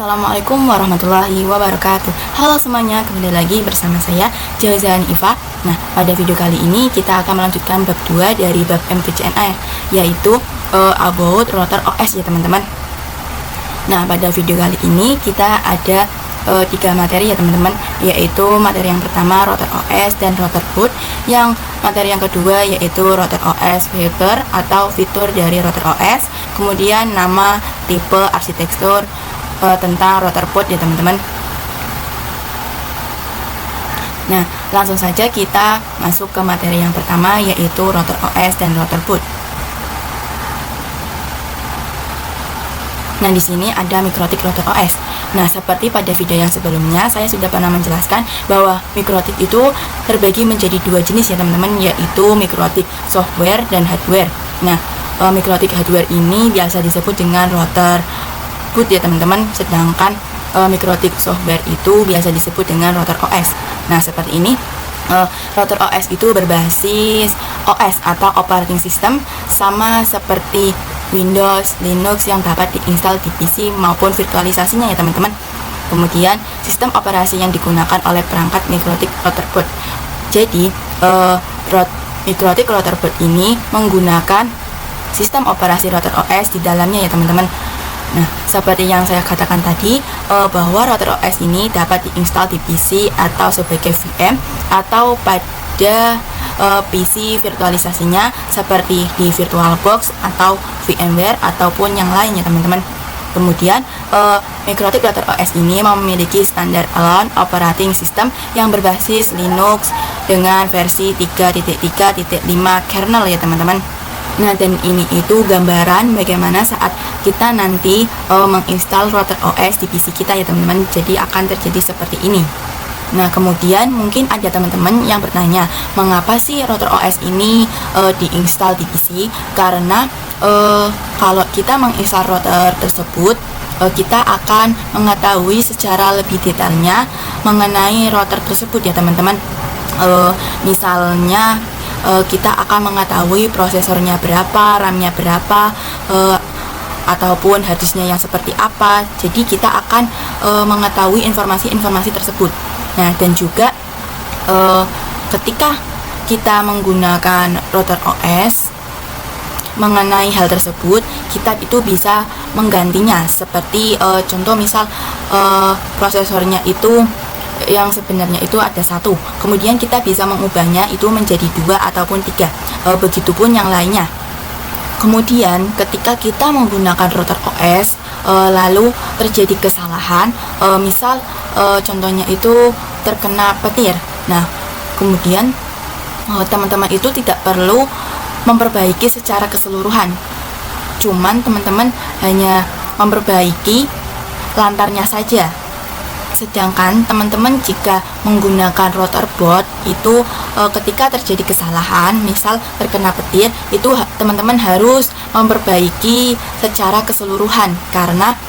Assalamualaikum warahmatullahi wabarakatuh. Halo semuanya, kembali lagi bersama saya Jauzan Iva. Nah, pada video kali ini kita akan melanjutkan bab 2 dari bab MTCNA, yaitu about router OS ya teman-teman. Nah, pada video kali ini kita ada 3 materi ya teman-teman, yaitu materi yang pertama router OS dan router boot, yang materi yang kedua yaitu router OS fitur atau fitur dari router OS, kemudian nama, tipe, arsitektur tentang router boot ya teman-teman. Nah, langsung saja kita masuk ke materi yang pertama, yaitu router OS dan router boot. Nah, di sini ada mikrotik router OS. Nah, seperti pada video yang sebelumnya, saya sudah pernah menjelaskan bahwa mikrotik itu terbagi menjadi 2 jenis ya teman-teman, yaitu mikrotik software dan hardware. Nah, mikrotik hardware ini biasa disebut dengan router boot ya teman-teman, sedangkan mikrotik software itu biasa disebut dengan router OS. Nah, seperti ini. Router OS itu berbasis OS atau operating system, sama seperti Windows, Linux yang dapat diinstal di PC maupun virtualisasinya ya teman-teman. Kemudian sistem operasi yang digunakan oleh perangkat mikrotik router boot. Jadi mikrotik router boot ini menggunakan sistem operasi router OS di dalamnya ya teman-teman. Nah, seperti yang saya katakan tadi, bahwa router OS ini dapat diinstal di PC atau sebagai VM atau pada PC virtualisasinya seperti di VirtualBox atau VMware ataupun yang lainnya teman-teman. Kemudian mikrotik router OS ini memiliki standar alone operating system yang berbasis Linux dengan versi 3.3.5 kernel ya teman-teman. Nah, dan ini itu gambaran bagaimana saat kita nanti menginstal router OS di PC kita ya teman-teman. Jadi akan terjadi seperti ini. Nah, kemudian mungkin ada teman-teman yang bertanya, mengapa sih router OS ini diinstal di PC? Karena kalau kita menginstal router tersebut, kita akan mengetahui secara lebih detailnya mengenai router tersebut ya teman-teman. Misalnya kita akan mengetahui prosesornya berapa, RAM-nya berapa, ataupun harddisknya yang seperti apa. Jadi kita akan mengetahui informasi-informasi tersebut. Nah, dan juga ketika kita menggunakan router OS mengenai hal tersebut, kita itu bisa menggantinya. Seperti contoh misal prosesornya itu yang sebenarnya itu ada 1, kemudian kita bisa mengubahnya itu menjadi 2 ataupun 3, begitupun yang lainnya. Kemudian ketika kita menggunakan router OS lalu terjadi kesalahan, misal contohnya itu terkena petir. Nah, kemudian teman-teman itu tidak perlu memperbaiki secara keseluruhan, cuman teman-teman hanya memperbaiki lantarnya saja. Sedangkan teman-teman jika menggunakan router boot itu ketika terjadi kesalahan, misal terkena petir, itu teman-teman harus memperbaiki secara keseluruhan, karena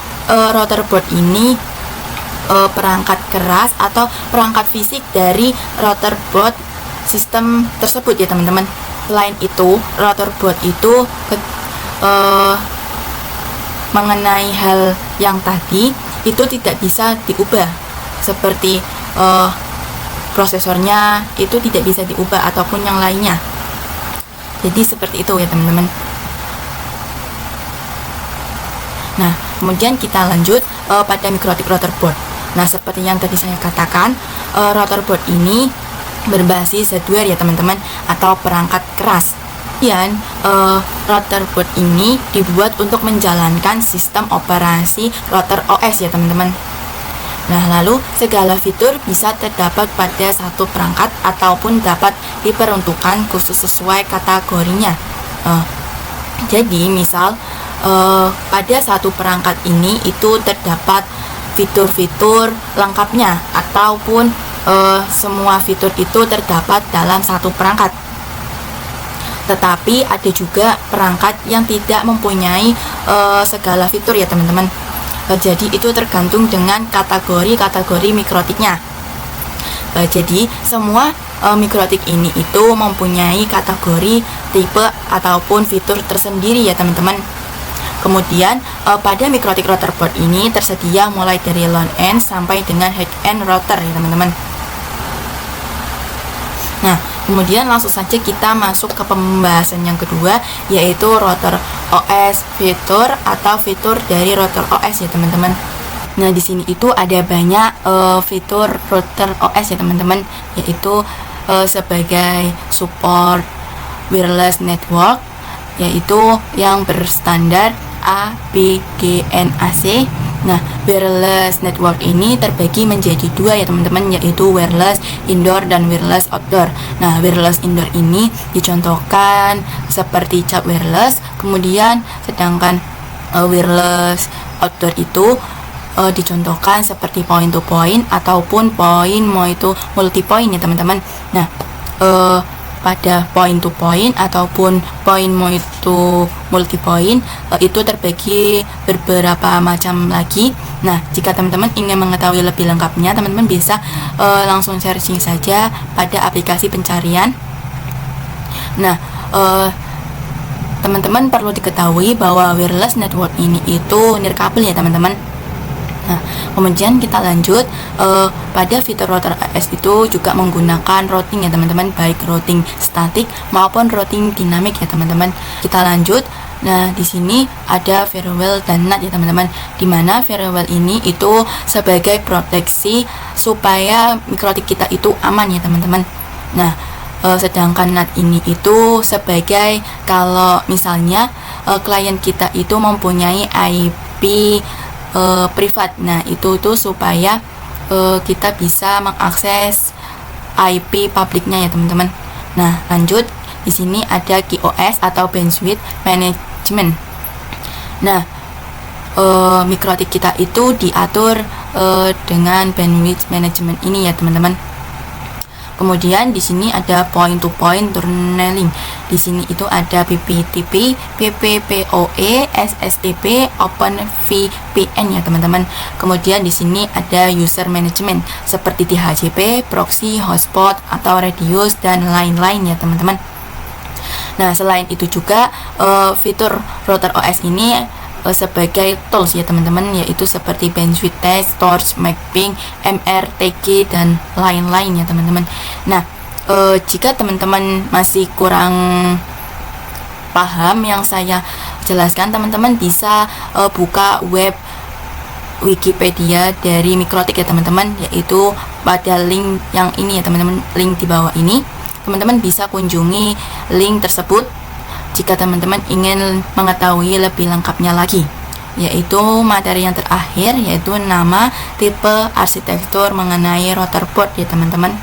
router boot ini perangkat keras atau perangkat fisik dari router boot sistem tersebut ya teman-teman. Selain itu, router boot itu mengenai hal yang tadi itu tidak bisa diubah, seperti prosesornya itu tidak bisa diubah ataupun yang lainnya. Jadi seperti itu ya teman-teman. Nah, kemudian kita lanjut pada mikrotik router boot. Nah, seperti yang tadi saya katakan, router boot ini berbasis hardware ya teman-teman, atau perangkat keras. Dan router boot ini dibuat untuk menjalankan sistem operasi router OS ya teman-teman. Nah, lalu segala fitur bisa terdapat pada satu perangkat ataupun dapat diperuntukkan khusus sesuai kategorinya. Jadi misal pada satu perangkat ini itu terdapat fitur-fitur lengkapnya, ataupun semua fitur itu terdapat dalam satu perangkat. Tetapi ada juga perangkat yang tidak mempunyai segala fitur ya teman-teman. Jadi itu tergantung dengan kategori mikrotiknya. Jadi semua mikrotik ini itu mempunyai kategori, tipe ataupun fitur tersendiri ya teman-teman. Kemudian pada mikrotik rotor board ini tersedia mulai dari long end sampai dengan high end rotor ya teman-teman. Nah, kemudian langsung saja kita masuk ke pembahasan yang kedua, yaitu rotor OS fitur atau fitur dari rotor OS ya teman-teman. Nah, di sini itu ada banyak fitur rotor OS ya teman-teman, yaitu sebagai support wireless network, yaitu yang berstandar ABGNAC. Nah, wireless network ini terbagi menjadi dua ya teman-teman, yaitu wireless indoor dan wireless outdoor. Nah, wireless indoor ini dicontohkan seperti cap wireless, kemudian sedangkan wireless outdoor itu dicontohkan seperti point to point ataupun point multi point ya teman-teman. Nah, pada point to point ataupun point multi point itu terbagi beberapa macam lagi. Nah, jika teman-teman ingin mengetahui lebih lengkapnya, teman-teman bisa langsung searching saja pada aplikasi pencarian. Nah, teman-teman perlu diketahui bahwa wireless network ini itu nirkabel ya teman-teman. Nah, kemudian kita lanjut pada fitur rotor OS itu juga menggunakan routing ya teman-teman, baik routing statik maupun routing dinamik ya teman-teman. Kita lanjut. Nah, di sini ada firewall dan NAT ya teman-teman, dimana firewall ini itu sebagai proteksi supaya mikrotik kita itu aman ya teman-teman. Nah, sedangkan NAT ini itu sebagai kalau misalnya klien kita itu mempunyai IP privat. Nah, itu tuh supaya kita bisa mengakses IP publiknya ya teman-teman. Nah, lanjut. Di sini ada QoS atau bandwidth management. Nah, mikrotik kita itu diatur dengan bandwidth management ini ya teman-teman. Kemudian di sini ada point to point tunneling. Di sini itu ada PPTP, PPPoE, SSTP, OpenVPN ya teman-teman. Kemudian di sini ada user management seperti DHCP, proxy, hotspot atau radius dan lain-lain ya teman-teman. Nah, selain itu juga fitur router OS ini sebagai tools ya teman-teman, yaitu seperti bandwidth test, torch mapping, MRTG dan lain-lain ya teman-teman. Nah, jika teman-teman masih kurang paham yang saya jelaskan, teman-teman bisa buka web Wikipedia dari mikrotik ya teman-teman, yaitu pada link yang ini ya teman-teman, link di bawah ini. Teman-teman bisa kunjungi link tersebut jika teman-teman ingin mengetahui lebih lengkapnya lagi, yaitu materi yang terakhir, yaitu nama, tipe, arsitektur mengenai rotor board ya teman-teman.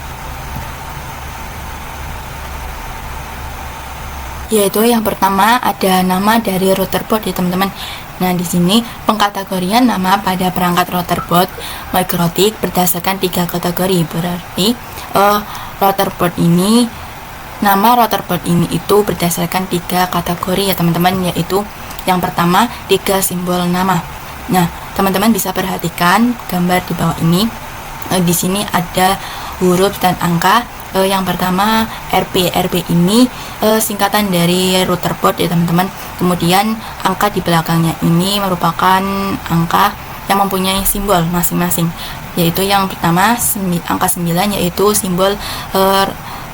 Yaitu yang pertama ada nama dari router board ya teman-teman. Nah, di sini pengkategorian nama pada perangkat router board mikrotik berdasarkan 3 kategori. Berarti router board ini, nama router board ini itu berdasarkan 3 kategori ya teman-teman, yaitu yang pertama 3 simbol nama. Nah, teman-teman bisa perhatikan gambar di bawah ini. Di sini ada huruf dan angka. Yang pertama RP. RP ini singkatan dari router board ya teman-teman. Kemudian angka di belakangnya ini merupakan angka yang mempunyai simbol masing-masing, yaitu yang pertama angka 9, yaitu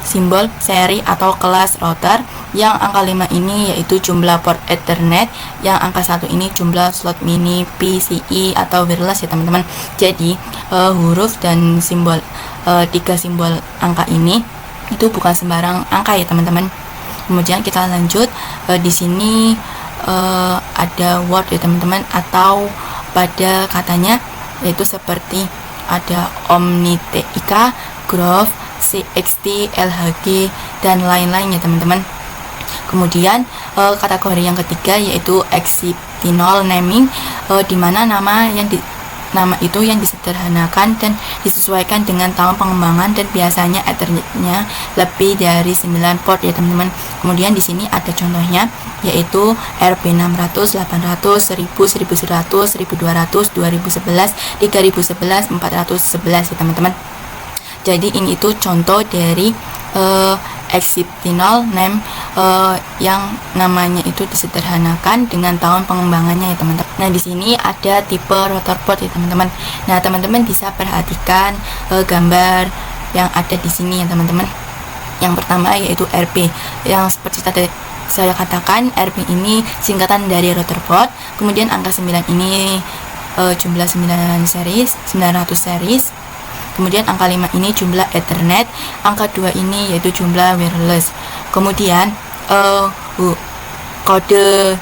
simbol seri atau kelas router. Yang angka 5 ini yaitu jumlah port Ethernet. Yang angka 1 ini jumlah slot mini PCI atau wireless ya teman-teman. Jadi huruf dan simbol 3 simbol angka ini itu bukan sembarang angka ya teman-teman. Kemudian kita lanjut. Di sini ada word ya teman-teman, atau pada katanya yaitu seperti ada Omnitek, Growth, CXT, LHG dan lain-lain ya teman-teman. Kemudian kategori yang ketiga yaitu exceptional naming, di mana nama itu yang disederhanakan dan disesuaikan dengan tahun pengembangan, dan biasanya Ethernetnya lebih dari 9 port ya teman-teman. Kemudian di sini ada contohnya, yaitu RP600, 800, 1000, 1100, 1200, 2011, 3011, 411 ya teman-teman. Jadi ini itu contoh dari exceptional name yang namanya itu disederhanakan dengan tahun pengembangannya ya teman-teman. Nah di sini ada tipe rotor board ya teman-teman. Nah teman-teman bisa perhatikan gambar yang ada di sini ya teman-teman. Yang pertama yaitu RP, yang seperti tadi saya katakan, RP ini singkatan dari rotor board. Kemudian angka 9 ini jumlah 900 series. Kemudian angka 5 ini jumlah Ethernet, angka 2 ini yaitu jumlah wireless. Kemudian kode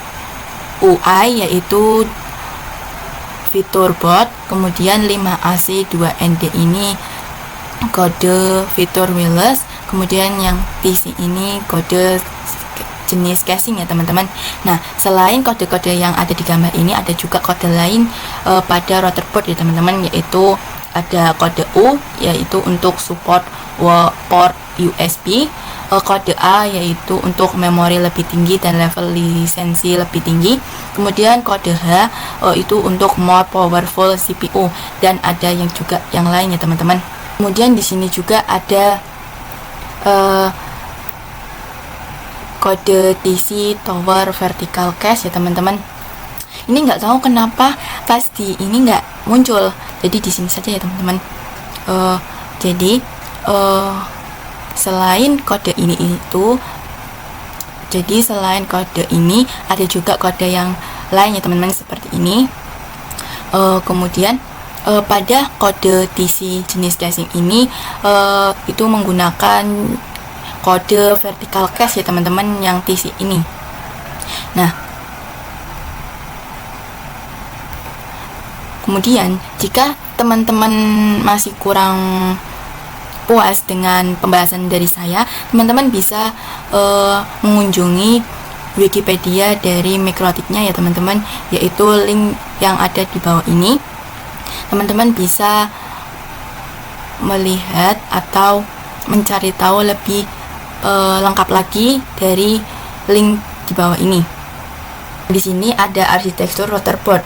UI yaitu fitur board. Kemudian 5AC2ND ini kode fitur wireless. Kemudian yang PC ini kode jenis casing ya teman-teman. Nah selain kode-kode yang ada di gambar ini, ada juga kode lain pada rotor board ya teman-teman, yaitu ada kode U yaitu untuk support port USB, kode A yaitu untuk memori lebih tinggi dan level lisensi lebih tinggi. Kemudian kode H itu untuk more powerful CPU, dan ada yang juga yang lain ya teman-teman. Kemudian di sini juga ada kode TC Tower Vertical Cache ya teman-teman. Ini nggak tahu kenapa pas di ini nggak muncul, jadi di sini saja ya teman-teman. Selain kode ini selain kode ini ada juga kode yang lain ya teman-teman, seperti ini. Kemudian pada kode TC jenis casing ini itu menggunakan kode vertical cache ya teman-teman, yang TC ini. Nah kemudian jika teman-teman masih kurang puas dengan pembahasan dari saya, teman-teman bisa mengunjungi Wikipedia dari mikrotiknya ya teman-teman, yaitu link yang ada di bawah ini. Teman-teman bisa melihat atau mencari tahu lebih lengkap lagi dari link di bawah ini. Di sini ada arsitektur rotor board.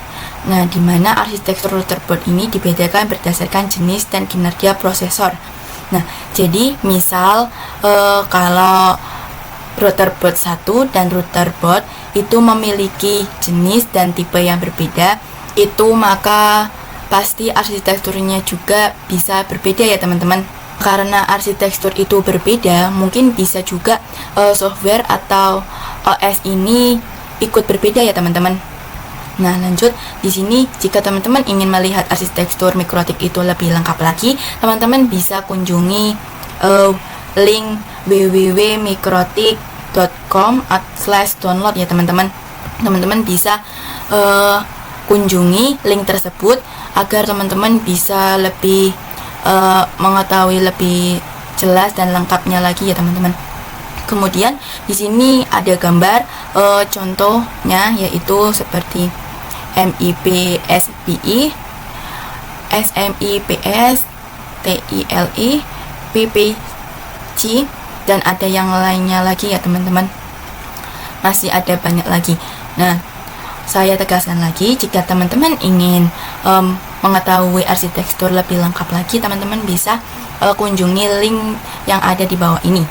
Nah, di mana arsitektur rotor board ini dibedakan berdasarkan jenis dan kinerja prosesor. Nah, jadi misal kalau rotor board 1 dan rotor board itu memiliki jenis dan tipe yang berbeda, itu maka pasti arsitekturnya juga bisa berbeda ya teman-teman. Karena arsitektur itu berbeda, mungkin bisa juga software atau OS ini ikut berbeda ya teman-teman. Nah lanjut, di sini jika teman-teman ingin melihat arsitektur mikrotik itu lebih lengkap lagi, teman-teman bisa kunjungi link www.mikrotik.com/download ya teman-teman. Teman-teman bisa kunjungi link tersebut agar teman-teman bisa lebih mengetahui lebih jelas dan lengkapnya lagi ya teman-teman. Kemudian di sini ada gambar contohnya, yaitu seperti MIPSPI, SMIPS, TILI, PPC, dan ada yang lainnya lagi ya teman-teman. Masih ada banyak lagi. Nah, saya tegaskan lagi, jika teman-teman ingin mengetahui arsitektur lebih lengkap lagi, teman-teman bisa kunjungi link yang ada di bawah ini.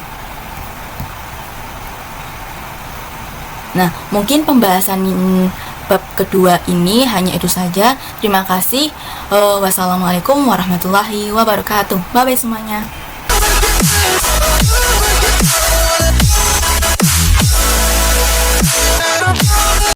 Nah, mungkin pembahasan bab kedua ini hanya itu saja. Terima kasih. Wassalamualaikum warahmatullahi wabarakatuh. Bye-bye semuanya.